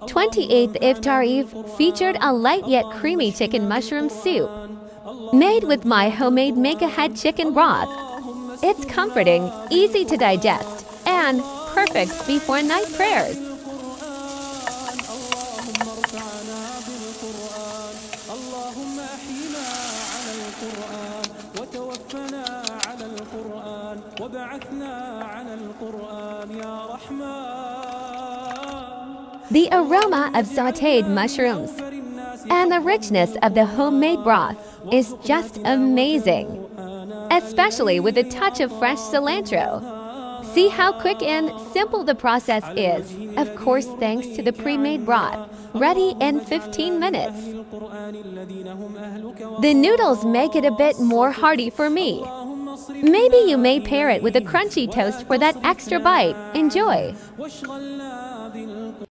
28th Iftar Eve featured a light yet creamy chicken mushroom soup made with my homemade make-ahead chicken broth. It's comforting, easy to digest, and perfect before night prayers. The aroma of sautéed mushrooms and the richness of the homemade broth is just amazing, especially with a touch of fresh cilantro. See how quick and simple the process is, of course thanks to the pre-made broth, ready in 15 minutes. The noodles make it a bit more hearty for me. Maybe you may pair it with a crunchy toast for that extra bite. Enjoy!